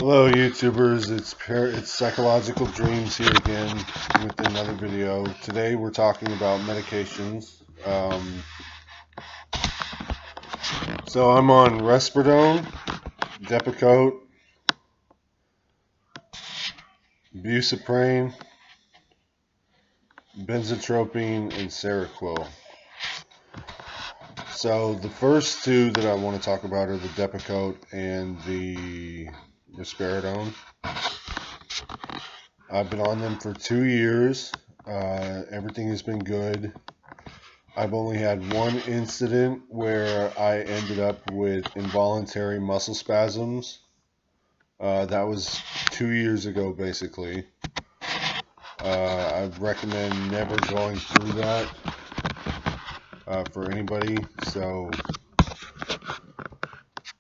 Hello YouTubers, it's Psychological Dreams here again with another video. Today we're talking about medications. So I'm on Risperidone, Depakote, Busuprane, Benzotropine, and Seroquel. So the first two that I want to talk about are the Depakote and the Risperidone. I've been on them for 2 years. Everything has been good. I've only had one incident where I ended up with involuntary muscle spasms. That was 2 years ago, basically. I recommend never going through that for anybody. So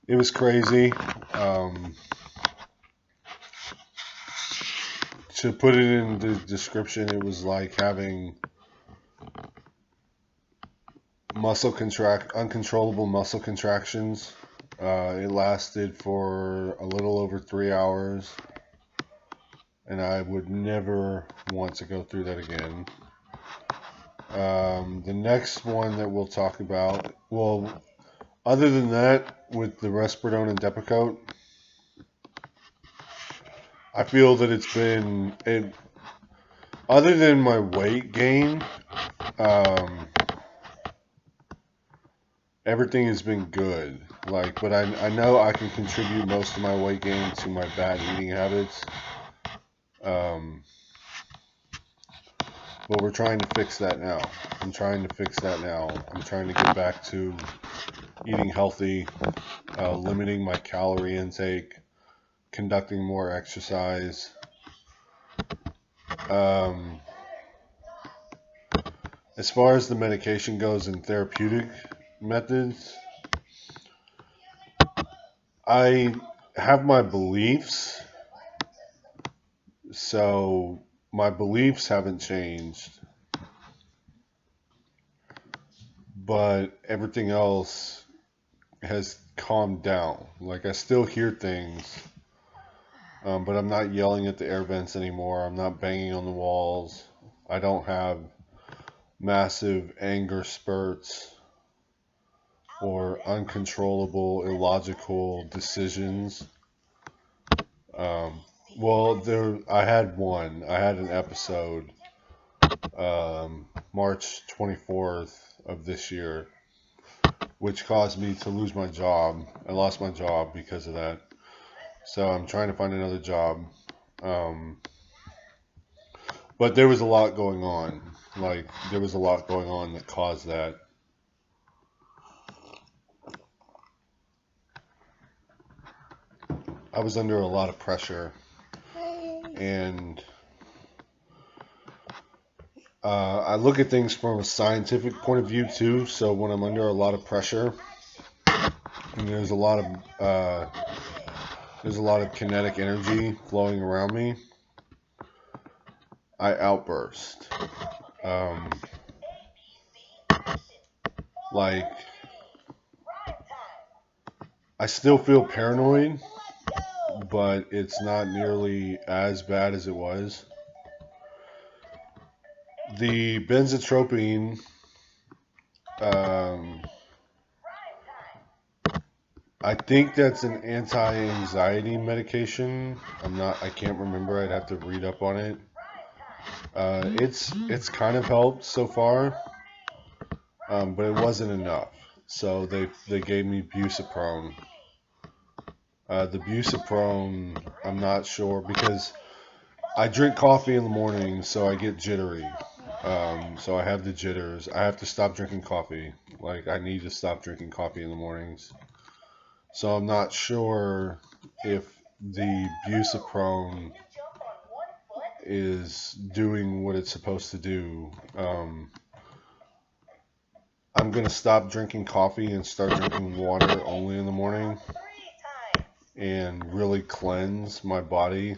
it was crazy. To put it in the description, it was like having uncontrollable muscle contractions. It lasted for a little over 3 hours, and I would never want to go through that again. The next one that we'll talk about, well, other than that, with the Risperidone and Depakote, I feel that it's been, other than my weight gain, everything has been good. But I know I can contribute most of my weight gain to my bad eating habits. But we're trying to fix that now. I'm trying to fix that now. I'm trying to get back to eating healthy, limiting my calorie intake, conducting more exercise. As far as the medication goes and therapeutic methods, I have my beliefs, so my beliefs haven't changed, but everything else has calmed down. Like, I still hear things, but I'm not yelling at the air vents anymore. I'm not banging on the walls. I don't have massive anger spurts or uncontrollable, illogical decisions. I had an episode, March 24th of this year, which caused me to lose my job. I lost my job because of that. So I'm trying to find another job. But there was a lot going on. There was a lot going on that caused that. I was under a lot of pressure, and I look at things from a scientific point of view too. So when I'm under a lot of pressure, and there's a lot of kinetic energy flowing around me, I outburst. I still feel paranoid, but it's not nearly as bad as it was. The benzotropine, I think that's an anti-anxiety medication. I can't remember. I'd have to read up on it. It's kind of helped so far, but it wasn't enough. So they gave me Busuprone. The Busuprone, I'm not sure, because I drink coffee in the morning, so I get jittery. So I have the jitters. I have to stop drinking coffee. I need to stop drinking coffee in the mornings. So I'm not sure if the Busuprone is doing what it's supposed to do. I'm going to stop drinking coffee and start drinking water only in the morning and really cleanse my body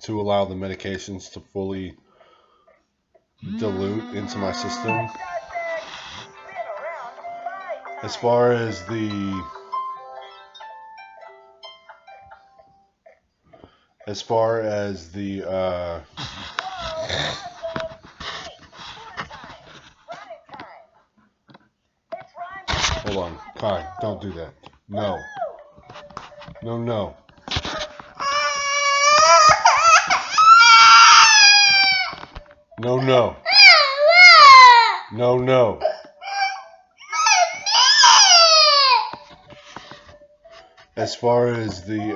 to allow the medications to fully dilute into my system. As far as the As far as the hold on, Kai, don't do that. No. No, no. No, no. No, no. As far as the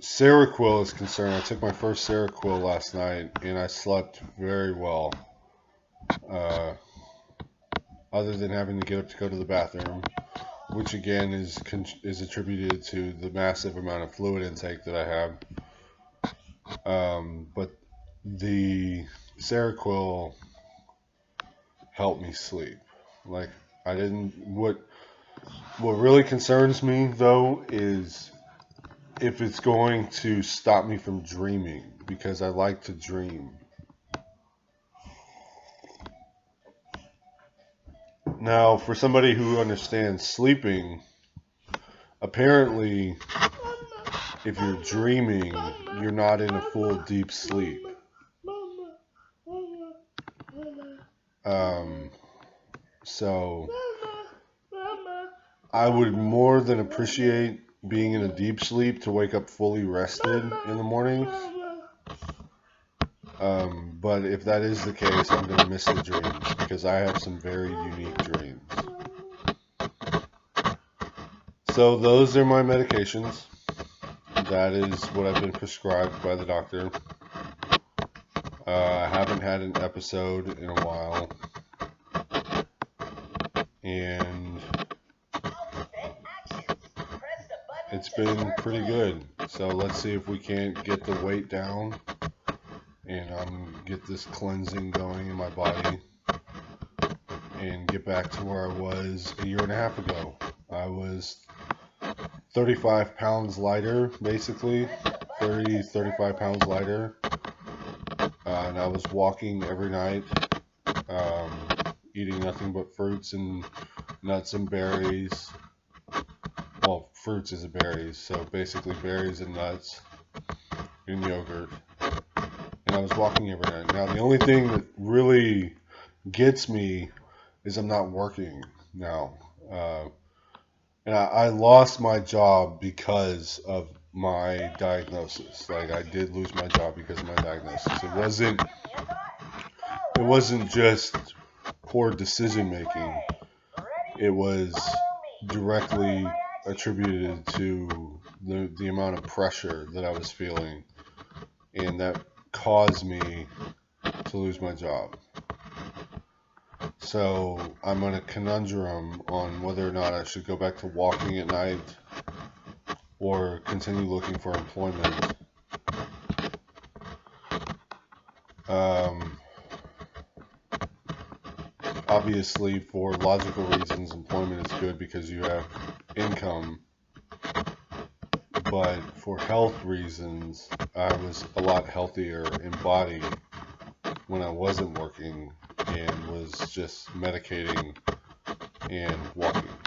Seroquel is concerned, I took my first Seroquel last night and I slept very well. Other than having to get up to go to the bathroom, which again is attributed to the massive amount of fluid intake that I have. But the Seroquel helped me sleep. Like I didn't. What really concerns me though is if it's going to stop me from dreaming, because I like to dream. Now, for somebody who understands sleeping, apparently, if you're dreaming, you're not in a full deep sleep. So, I would more than appreciate being in a deep sleep to wake up fully rested in the morning. But if that is the case, I'm going to miss the dreams because I have some very unique dreams. So those are my medications. That is what I've been prescribed by the doctor. I haven't had an episode in a while. And it's been pretty good. So let's see if we can't get the weight down and get this cleansing going in my body and get back to where I was a year and a half ago. I was 35 pounds lighter, basically 35 pounds lighter, and I was walking every night, eating nothing but fruits and nuts and berries. Well, fruits is berries, so basically berries and nuts and yogurt. And I was walking every night. Now, the only thing that really gets me is I'm not working now. And I lost my job because of my diagnosis. Like, I did lose my job because of my diagnosis. It wasn't just poor decision making. It was directly attributed to the amount of pressure that I was feeling, and that caused me to lose my job. So I'm in a conundrum on whether or not I should go back to walking at night or continue looking for employment. Obviously, for logical reasons, employment is good because you have income. But for health reasons, I was a lot healthier in body when I wasn't working and was just medicating and walking.